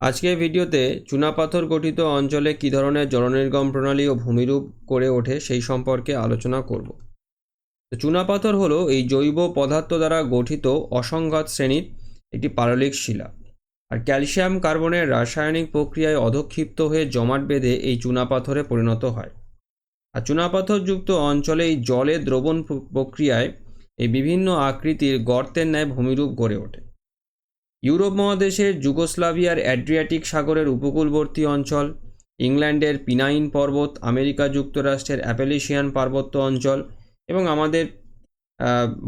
আজকের ভিডিওতে চুনাপাথর গঠিত অঞ্চলে কী ধরনের জলনির্গম প্রণালী ও ভূমিরূপ গড়ে ওঠে সেই সম্পর্কে আলোচনা করব। তো চুনাপাথর হলো এই জৈব পদার্থ দ্বারা গঠিত অসংঘাত শ্রেণীর একটি পাললিক শিলা। আর ক্যালসিয়াম কার্বনের রাসায়নিক প্রক্রিয়ায় অধক্ষিপ্ত হয়ে জমাট বেঁধে এই চুনাপাথরে পরিণত হয়। আর চুনাপাথরযুক্ত অঞ্চলে এই জলের দ্রবণ প্রক্রিয়ায় এই বিভিন্ন আকৃতির গর্তের ন্যায় ভূমিরূপ গড়ে ওঠে। ইউরোপ মহাদেশের যুগোস্লাভিয়ার অ্যাড্রিয়াটিক সাগরের উপকূলবর্তী অঞ্চল, ইংল্যান্ডের পিনাইন পর্বত, আমেরিকা যুক্তরাষ্ট্রের অ্যাপেলিশিয়ান পার্বত্য অঞ্চল এবং আমাদের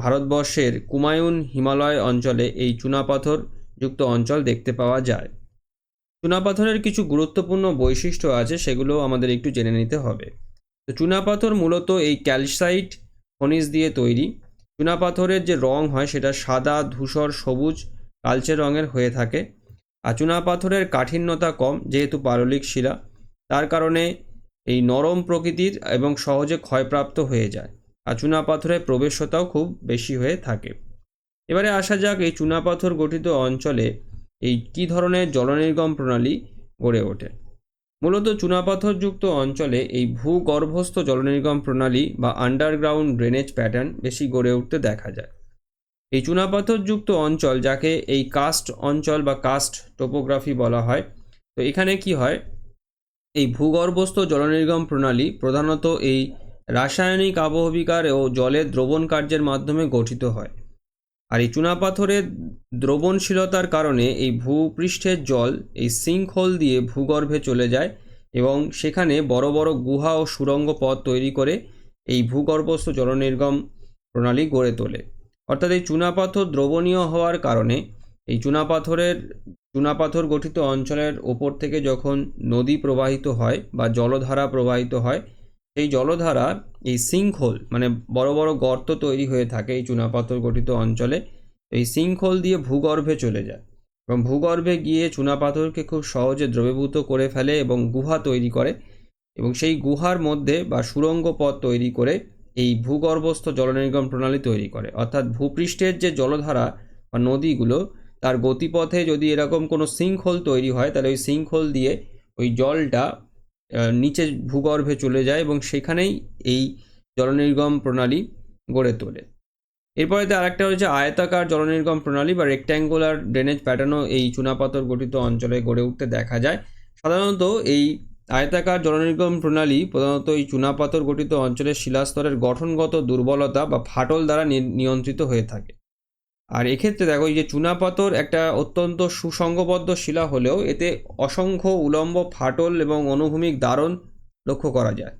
ভারতবর্ষের কুমায়ুন হিমালয় অঞ্চলে এই চুনাপাথর যুক্ত অঞ্চল দেখতে পাওয়া যায়। চুনাপাথরের কিছু গুরুত্বপূর্ণ বৈশিষ্ট্য আছে, সেগুলো আমাদের একটু জেনে নিতে হবে। তো চুনাপাথর মূলত এই ক্যালসাইট খনিজ দিয়ে তৈরি। চুনাপাথরের যে রং হয় সেটা সাদা, ধূসর, সবুজ, কালচে রঙের হয়ে থাকে। আর চুনাপাথরের কাঠিন্যতা কম, যেহেতু পাললিক শিলা, তার কারণে এই নরম প্রকৃতির এবং সহজে ক্ষয়প্রাপ্ত হয়ে যায়। আর চুনাপাথরের প্রবেশ্যতাও খুব বেশি হয়ে থাকে। এবারে আসা যাক এই চুনাপাথর গঠিত অঞ্চলে এই কী ধরনের জলনির্গম প্রণালী গড়ে ওঠে। মূলত চুনাপাথরযুক্ত অঞ্চলে এই ভূগর্ভস্থ জলনির্গম প্রণালী বা আন্ডারগ্রাউন্ড ড্রেনেজ প্যাটার্ন বেশি গড়ে উঠতে দেখা যায়। এই চুনাপাথরযুক্ত অঞ্চল, যাকে এই কাস্ট অঞ্চল বা কাস্ট টোপোগ্রাফি বলা হয়, তো এখানে কি হয়, এই ভূগর্ভস্থ জলনির্গম প্রণালী প্রধানত এই রাসায়নিক আবহবিকার ও জলের দ্রবণ কার্যের মাধ্যমে গঠিত হয়। আর এই চুনাপাথরের দ্রবণশীলতার কারণে এই ভূপৃষ্ঠের জল এই সিঙ্কহোল দিয়ে ভূগর্ভে চলে যায় এবং সেখানে বড় বড় গুহা ও সুড়ঙ্গ পথ তৈরি করে এই ভূগর্ভস্থ জলনির্গম প্রণালী গড়ে তোলে। অর্থাৎ এই চুনাপাথর দ্রবণীয় হওয়ার কারণে এই চুনাপাথর গঠিত অঞ্চলের ওপর থেকে যখন নদী প্রবাহিত হয় বা জলধারা প্রবাহিত হয়, সেই জলধারা এই সিঙ্কহোল মানে বড় বড় গর্ত তৈরি হয়ে থাকে এই চুনাপাথর গঠিত অঞ্চলে। এই সিঙ্কহোল দিয়ে ভূগর্ভে চলে যায় এবং ভূগর্ভে গিয়ে চুনাপাথরকে খুব সহজে দ্রবীভূত করে ফেলে এবং গুহা তৈরি করে এবং সেই গুহার মধ্যে বা সুড়ঙ্গ পথ তৈরি করে এই ভূগর্ভস্থ জলনির্গম প্রণালী তৈরি করে। অর্থাৎ ভূপৃষ্ঠের যে জলধারা বা নদীগুলো, তার গতিপথে যদি এরকম কোনো সিঙ্কহোল তৈরি হয়, তাহলে ওই সিঙ্কহোল দিয়ে ওই জলটা নিচে ভূগর্ভে চলে যায় এবং সেখানেই এই জলনির্গম প্রণালী গড়ে তোলে। এরপরে আরেকটা হচ্ছে আয়তাকার জলনির্গম প্রণালী বা রেক্ট্যাঙ্গুলার ড্রেনেজ প্যাটার্নও এই চুনাপাথর গঠিত অঞ্চলে গড়ে উঠতে দেখা যায়। সাধারণত এই আয়তাকার জলনির্গম প্রণালী প্রধানত এই চুনাপাথর গঠিত অঞ্চলের শিলাস্তরের গঠনগত দুর্বলতা বা ফাটল দ্বারা নিয়ন্ত্রিত হয়ে থাকে। আর এক্ষেত্রে দেখো, এই যে চুনাপাথর একটা অত্যন্ত সুসংঘবদ্ধ শিলা হলেও এতে অসংখ্য উলম্ব ফাটল এবং অনুভূমিক দারণ লক্ষ্য করা যায়।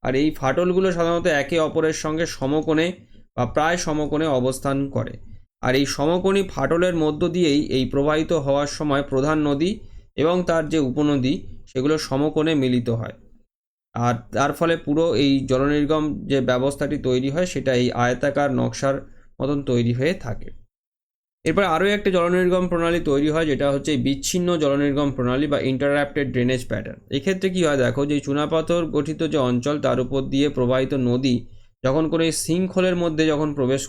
আর এই ফাটলগুলো সাধারণত একে অপরের সঙ্গে সমকোণে বা প্রায় সমকোণে অবস্থান করে। আর এই সমকোণী ফাটলের মধ্য দিয়েই এই প্রবাহিত হওয়ার সময় প্রধান নদী এবং তার যে উপনদী, সেগুলো সমকোণে মিলিত হয়। আর তার ফলে পুরো এই জলনির্গম যে ব্যবস্থাটি তৈরি হয়, সেটা এই আয়তাকার নকশার মতন তৈরি হয়ে থাকে। এরপর আরও একটা জলনির্গম প্রণালী তৈরি হয়, যেটা হচ্ছে বিচ্ছিন্ন জলনির্গম প্রণালী বা ইন্টারাপ্টেড ড্রেনেজ প্যাটার্ন। এক্ষেত্রে কী হয়, দেখো যে চুনাপাথর গঠিত যে অঞ্চল, তার উপর দিয়ে প্রবাহিত নদী যখন করে সিঙ্কহোলের মধ্যে যখন প্রবেশ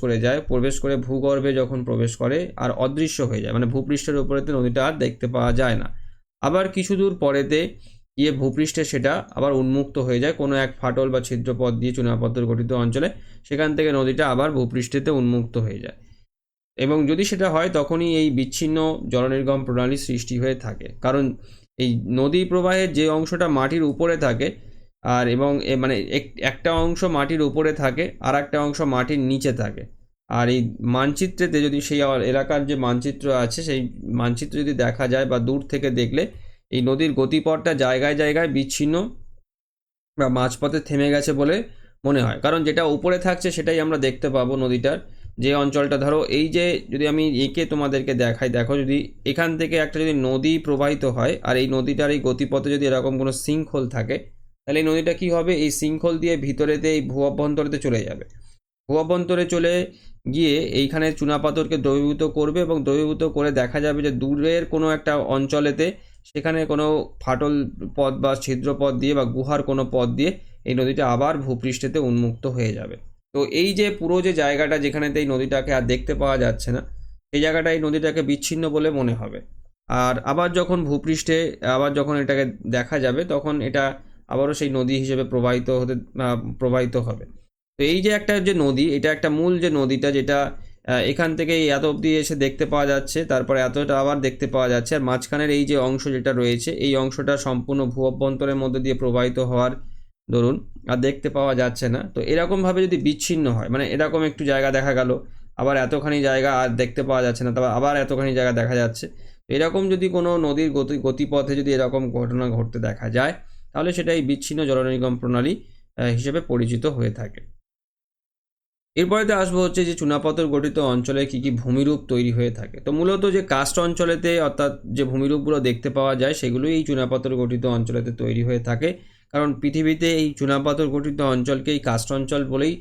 করে ভূগর্ভে যখন প্রবেশ করে আর অদৃশ্য হয়ে যায়, মানে ভূপৃষ্ঠের উপরেতে নদীটা আর দেখতে পাওয়া যায় না। আবার কিছু দূর পরেতে গিয়ে ভূপৃষ্ঠে সেটা আবার উন্মুক্ত হয়ে যায় কোনো এক ফাটল বা ছিদ্রপথ দিয়ে চুনাপাথর গঠিত অঞ্চলে, সেখান থেকে নদীটা আবার ভূপৃষ্ঠেতে উন্মুক্ত হয়ে যায়। এবং যদি সেটা হয়, তখনই এই বিচ্ছিন্ন জলনির্গম প্রণালী সৃষ্টি হয়ে থাকে। কারণ এই নদী প্রবাহের যে অংশটা মাটির উপরে থাকে আর এবং মানে একটা অংশ মাটির উপরে থাকে আর একটা অংশ মাটির নিচে থাকে। আর এই মানচিত্রেতে যদি সেই এলাকার যে মানচিত্র আছে, সেই মানচিত্র যদি দেখা যায় বা দূর থেকে দেখলে, এই নদীর গতিপথটা জায়গায় জায়গায় বিচ্ছিন্ন বা মাঝপথে থেমে গেছে বলে মনে হয়। কারণ যেটা উপরে থাকছে সেটাই আমরা দেখতে পাবো নদীটার যে অঞ্চলটা। ধরো এই যে যদি আমি এঁকে তোমাদেরকে দেখাই, দেখো যদি এখান থেকে একটা যদি নদী প্রবাহিত হয় আর এই নদীটার এই গতিপথে যদি এরকম কোনো সিঙ্কহোল থাকে, তাহলে এই নদীটা কী হবে, এই সিঙ্কহোল দিয়ে ভিতরেতে এই ভূ অভ্যন্তরেতে চলে যাবে। ভূ অভ্যন্তরে চলে গিয়ে এইখানে চুনাপাথরকে দ্রবীভূত করবে এবং দ্রবীভূত করে দেখা যাবে যে দূরের কোনো একটা অঞ্চলেতে সেখানে কোনো ফাটল পথ বা ছিদ্রপথ দিয়ে বা গুহার কোনো পথ দিয়ে এই নদীটা আবার ভূপৃষ্ঠেতে উন্মুক্ত হয়ে যাবে। তো এই যে পুরো যে জায়গাটা যেখানেতে এই নদীটাকে আর দেখতে পাওয়া যাচ্ছে না, সেই জায়গাটা এই নদীটাকে বিচ্ছিন্ন বলে মনে হবে। আর আবার যখন ভূপৃষ্ঠে আবার যখন এটাকে দেখা যাবে তখন এটা আবারও সেই নদী হিসেবে প্রবাহিত হবে। তো এই যে একটা যে নদী, এটা একটা মূল যে নদীটা, যেটা এখান থেকে এত অবধি এসে দেখতে পাওয়া যাচ্ছে, তারপরে এতটা আবার দেখতে পাওয়া যাচ্ছে, আর মাঝখানের এই যে অংশ যেটা রয়েছে এই অংশটা সম্পূর্ণ ভূ অভ্যন্তরের মধ্যে দিয়ে প্রবাহিত হওয়ার দরুন আর দেখতে পাওয়া যাচ্ছে না। তো এরকমভাবে যদি বিচ্ছিন্ন হয়, মানে এরকম একটু জায়গা দেখা গেল, আবার এতখানি জায়গা আর দেখতে পাওয়া যাচ্ছে না, তারপর আবার এতখানি জায়গা দেখা যাচ্ছে, এরকম যদি কোনো নদীর গতিপথে যদি এরকম ঘটনা ঘটতে দেখা যায়, তাহলে সেটা এই বিচ্ছিন্ন জলনির্গম প্রণালী হিসেবে পরিচিত হয়ে থাকে। এরপরেতে আসবো হচ্ছে যে চুনাপাথর গঠিত অঞ্চলে কি কি ভূমিরূপ তৈরি হয়ে থাকে। তো মূলত যে কাস্ট অঞ্চলেতে অর্থাৎ যে ভূমিরূপগুলো দেখতে পাওয়া যায় সেগুলোই এই চুনাপাথর গঠিত অঞ্চলেতে তৈরি হয়ে থাকে। কারণ পৃথিবীতে এই চুনাপাথর গঠিত অঞ্চলকেই কাস্ট অঞ্চল বলেই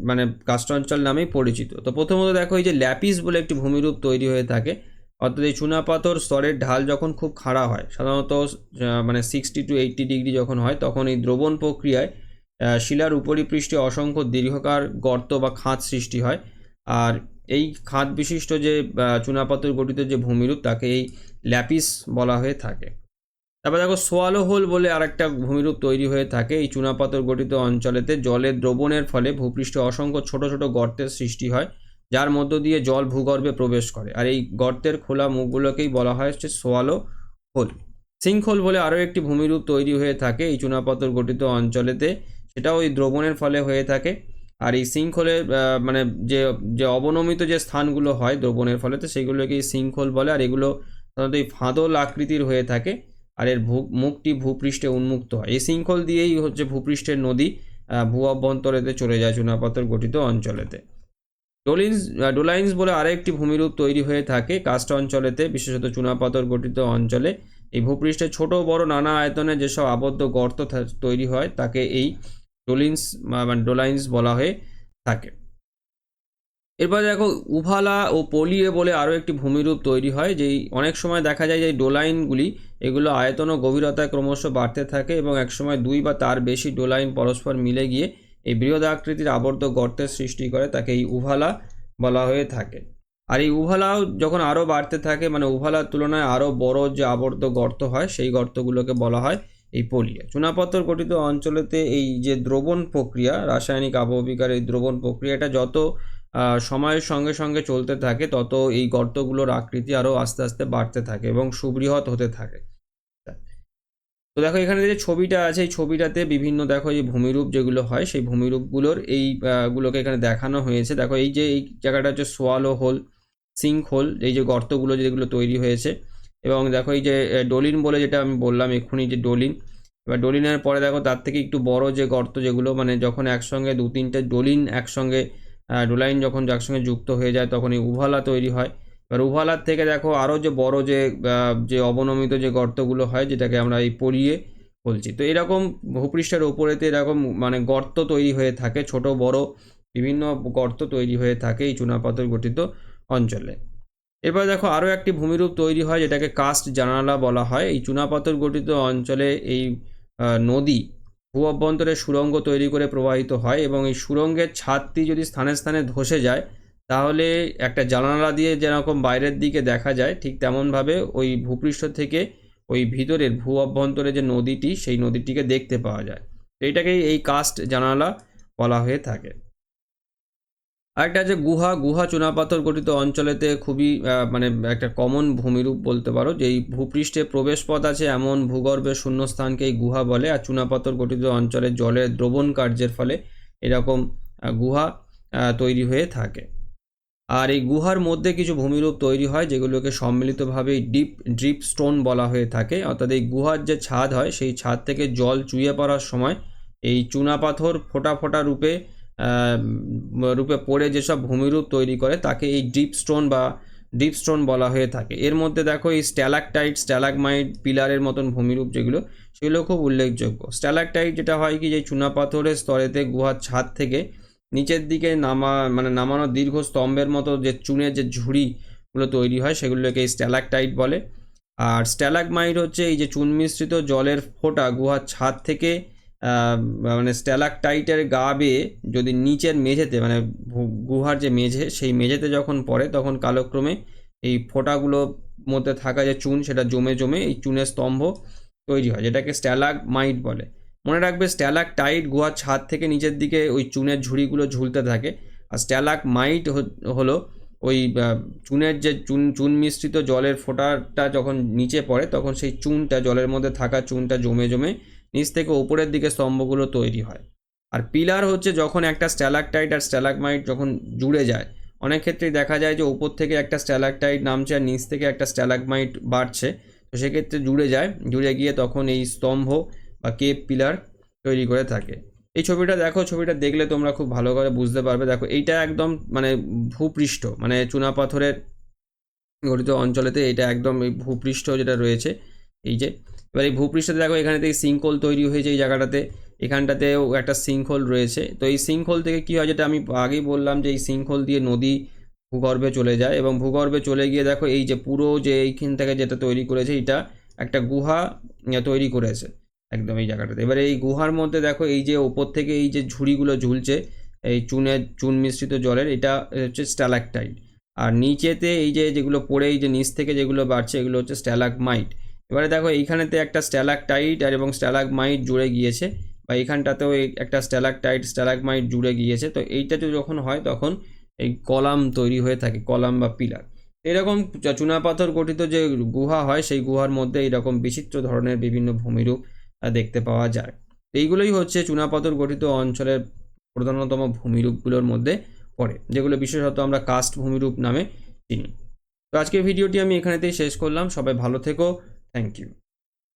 মানে কাস্ট অঞ্চল নামেই পরিচিত। তো প্রথমত দেখো, এই যে ল্যাপিস বলে একটি ভূমিরূপ তৈরি হয়ে থাকে, অর্থাৎ এই চুনাপাথর স্তরের ঢাল যখন খুব খাড়া হয়, সাধারণত মানে 60 to 80 ডিগ্রি যখন হয়, তখন এই দ্রবণ প্রক্রিয়ায় শিলার উপরিপৃষ্ঠে অসংখ্য দীর্ঘকার গর্ত বা খাত সৃষ্টি হয়। আর এই খাত বিশিষ্ট যে চুনাপাথর গঠিত যে ভূমিরূপ, তাকে এই ল্যাপিস বলা হয়ে থাকে। তারপর দেখো, সোয়ালো হোল বলে আরেকটা ভূমিরূপ তৈরি হয়ে থাকে এই চুনাপাথর গঠিত অঞ্চলেতে। জলের দ্রবণের ফলে ভূপৃষ্ঠে অসংখ্য ছোট ছোট গর্তের সৃষ্টি হয়, যার মধ্য দিয়ে জল ভূগর্ভে প্রবেশ করে, আর এই গর্তের খোলা মুখগুলোকেই বলা হয় হচ্ছে সোয়ালো হোল। সিঙ্কহোল বলে আরও একটি ভূমিরূপ তৈরি হয়ে থাকে এই চুনাপাথর গঠিত অঞ্চলেতে, সেটাও ওই দ্রবণের ফলে হয়ে থাকে। আর এই সিঙ্কহোলের মানে যে যে অবনমিত যে স্থানগুলো হয় দ্রবণের ফলে, তো সেগুলোকে সিঙ্কহোল বলে। আর এগুলো সাধারণত এই ফাঁদল আকৃতির হয়ে থাকে, আর এর মুখটি ভূপৃষ্ঠে উন্মুক্ত হয়। এই সিঙ্কহোল দিয়েই হচ্ছে ভূপৃষ্ঠের নদী ভূ অভ্যন্তরেতে চলে যায় চুনাপাথর গঠিত অঞ্চলেতে। ডোলাইন্স বলে আরেকটি ভূমিরূপ তৈরি হয়ে থাকে কাস্ট অঞ্চলেতে, বিশেষত চুনাপাথর গঠিত অঞ্চলে। এই ভূপৃষ্ঠে ছোট বড় নানা আয়তনে যেসব আবদ্ধ গর্ত তৈরি হয়, তাকে এই ডোলাইন্স বলা হয়ে থাকে। এরপর দেখো, উভালা ও পলিয়ে বলে আরও একটি ভূমিরূপ তৈরি হয়, যেই অনেক সময় দেখা যায় যে ডোলাইনগুলি, এগুলো আয়তন ও গভীরতায় ক্রমশ বাড়তে থাকে, এবং একসময় দুই বা তার বেশি ডোলাইন পরস্পর মিলে গিয়ে এই বৃহৎ আকৃতির আবদ্ধ গর্তের সৃষ্টি করে, তাকে এই উভালা বলা হয়ে থাকে। আর এই উভালাও যখন আরও বাড়তে থাকে, মানে উভালার তুলনায় আরও বড় যে আবদ্ধ গর্ত হয়, সেই গর্তগুলোকে বলা হয় এই পলিয়ে। চুনাপাথর গঠিত অঞ্চলেতে এই যে দ্রবণ প্রক্রিয়া, রাসায়নিক আবহবিকার এই দ্রবণ প্রক্রিয়াটা যত সময়ের সঙ্গে সঙ্গে চলতে থাকে, তত এই গর্তগুলোর আকৃতি আরও আস্তে আস্তে বাড়তে থাকে এবং সুবৃহৎ হতে থাকে। তো দেখো, এখানে যে ছবিটা আছে, এই ছবিটাতে বিভিন্ন দেখো এই ভূমিরূপ যেগুলো হয়, সেই ভূমিরূপগুলোর এই গুলোকে এখানে দেখানো হয়েছে। দেখো, এই যে এই জায়গাটা হচ্ছে সোয়ালো হোল, সিঙ্ক হোল, এই যে গর্তগুলো যেগুলো তৈরি হয়েছে। এবং দেখো, এই যে ডোলিন বলে যেটা আমি বললাম এক্ষুনি, যে ডোলিন, এবার ডোলিনের পরে দেখো তার থেকে একটু বড় যে গর্ত, যেগুলো মানে যখন একসঙ্গে দু তিনটে ডোলিন একসঙ্গে ডোলাইন যখন একসঙ্গে যুক্ত হয়ে যায়, তখন এই উভালা তৈরি হয়। এবার উভালার থেকে দেখো আরও যে বড় যে অবনমিত যে গর্তগুলো হয়, যেটাকে আমরা এই পলিয়ে বলছি। তো এরকম ভূপৃষ্ঠের ওপরেতে এরকম মানে গর্ত তৈরি হয়ে থাকে, ছোট বড় বিভিন্ন গর্ত তৈরি হয়ে থাকে এই চুনাপাথর গঠিত অঞ্চলে। এবার দেখো, আরও একটি ভূমিরূপ তৈরি হয়, যেটাকে কাস্ট জানালা বলা হয়। এই চুনাপাথর গঠিত অঞ্চলে এই নদী ভূ অভ্যন্তরে সুড়ঙ্গ তৈরি করে প্রবাহিত হয়, এবং এই সুড়ঙ্গের ছাদটি যদি স্থানে স্থানে ধসে যায়, তাহলে একটা জানালা দিয়ে যেরকম বাইরের দিকে দেখা যায়, ঠিক তেমনভাবে ওই ভূপৃষ্ঠ থেকে ওই ভিতরের ভূ অভ্যন্তরে যে নদীটি, সেই নদীটিকে দেখতে পাওয়া যায়। এইটাকেই এই কাস্ট জানালা বলা হয়ে থাকে। আরেকটা আছে গুহা চুনাপাথর গঠিত অঞ্চলেতে খুবই মানে একটা কমন ভূমিরূপ বলতে পারো, যে এই ভূপৃষ্ঠে প্রবেশপথ আছে এমন ভূগর্ভের শূন্যস্থানকে এই গুহা বলে। আর চুনাপাথর গঠিত অঞ্চলে জলের দ্রবণ কার্যের ফলে এরকম গুহা তৈরি হয়ে থাকে। আর এই গুহার মধ্যে কিছু ভূমিরূপ তৈরি হয়, যেগুলোকে সম্মিলিতভাবে ড্রিপ স্টোন বলা হয়ে থাকে। অর্থাৎ এই গুহার যে ছাদ হয়, সেই ছাদ থেকে জল চুইয়ে পড়ার সময় এই চুনাপাথর ফোঁটা ফোঁটা রূপে পড়ে যেসব ভূমিরূপ তৈরি করে, তাকে এই ড্রিপ স্টোন বলা হয়ে থাকে। এর মধ্যে দেখো, এই স্ট্যালাকটাইট, স্ট্যালাগমাইট, পিলারের মতন ভূমিরূপ যেগুলো, সেগুলো খুব উল্লেখযোগ্য। স্ট্যালাকটাইট যেটা হয় কি, যে চুনাপাথরের স্তরেতে গুহার ছাদ থেকে নিচের দিকে নামানো দীর্ঘ স্তম্ভের মতো যে চুনের যে ঝুড়িগুলো তৈরি হয়, সেগুলোকে স্ট্যালাকটাইট বলে। আর স্ট্যালাগমাইট হচ্ছে এই যে চুন মিশ্রিত জলের ফোঁটা গুহার ছাদ থেকে মানে স্ট্যালাকটাইটের গা বেয়ে যদি নিচের মেঝেতে, মানে গুহার যে মেঝে, সেই মেঝেতে যখন পড়ে, তখন কালক্রমে এই ফোঁটাগুলো মধ্যে থাকা যে চুন সেটা জমে জমে এই চুনের স্তম্ভ তৈরি হয়, যেটাকে স্ট্যালাগমাইট বলে। মনে রাখবে স্ট্যালাকটাইট গুহার ছাদ থেকে নিচের দিকে ওই চুনের ঝুড়িগুলো ঝুলতে থাকে, আর স্ট্যালাগমাইট হলো ওই চুনের যে চুন মিশ্রিত জলের ফোঁটাটা যখন নিচে পড়ে তখন সেই চুনটা, জলের মধ্যে থাকা চুনটা জমে জমে নিচ থেকে ওপরের দিকে স্তম্ভগুলো তৈরি হয়। আর পিলার হচ্ছে যখন একটা স্ট্যালাকটাইট আর স্ট্যালাগমাইট যখন জুড়ে যায়, অনেক ক্ষেত্রেই দেখা যায় যে ওপর থেকে একটা স্ট্যালাকটাইট নামছে আর নিচ থেকে একটা স্ট্যালাগমাইট বাড়ছে, তো সেক্ষেত্রে জুড়ে যায়, জুড়ে গিয়ে তখন এই স্তম্ভ বা কেপ পিলার তৈরি করে থাকে। এই ছবিটা দেখো, ছবিটা দেখলে তোমরা খুব ভালো করে বুঝতে পারবে। দেখো এইটা একদম মানে ভূপৃষ্ঠ, মানে চুনাপাথরের গঠিত অঞ্চলেতে এটা একদম এই ভূপৃষ্ঠ যেটা রয়েছে, এই যে এবার এই ভূপৃষ্ঠতে দেখো এখানে থেকে সিঙ্কহোল তৈরি হয়েছে এই জায়গাটাতে, এখানটাতেও একটা সিঙ্কহোল রয়েছে। তো এই সিঙ্কহোল থেকে কী হয়, যেটা আমি আগেই বললাম যে এই সিঙ্কহোল দিয়ে নদী ভূগর্ভে চলে যায়, এবং ভূগর্ভে চলে গিয়ে দেখো এই যে পুরো যে এইখান থেকে যেটা তৈরি করেছে এটা একটা গুহা তৈরি করেছে একদম এই জায়গাটাতে। এবার এই গুহার মধ্যে দেখো এই যে ওপর থেকে এই যে ঝুড়িগুলো ঝুলছে এই চুন মিশ্রিত জলের, এটা হচ্ছে স্ট্যালাকটাইট, আর নিচেতে এই যে যেগুলো পড়ে এই যে নিচ থেকে যেগুলো বাড়ছে এগুলো হচ্ছে স্ট্যালাগমাইট। এবারে দেখো এইখানেতে একটা স্ট্যালাকটাইট আর এবং স্ট্যালাগমাইট জুড়ে গিয়েছে, বা এইখানটাতেও একটা স্ট্যালাকটাইট স্ট্যালাগমাইট জুড়ে গিয়েছে। তো এইটা যখন হয় তখন এই কলাম তৈরি হয়ে থাকে, কলাম বা পিলার। এরকম চুনাপাথর গঠিত যে গুহা হয় সেই গুহার মধ্যে এইরকম বিচিত্র ধরনের বিভিন্ন ভূমিরূপ দেখতে পাওয়া যায়। এইগুলোই হচ্ছে চুনাপাথর গঠিত অঞ্চলের প্রধানতম ভূমিরূপগুলোর মধ্যে পড়ে, যেগুলো বিশেষত আমরা কাস্ট ভূমিরূপ নামে চিনি। তো আজকের ভিডিওটি আমি এখানেতেই শেষ করলাম। সবাই ভালো থেকো, থ্যাংক ইউ।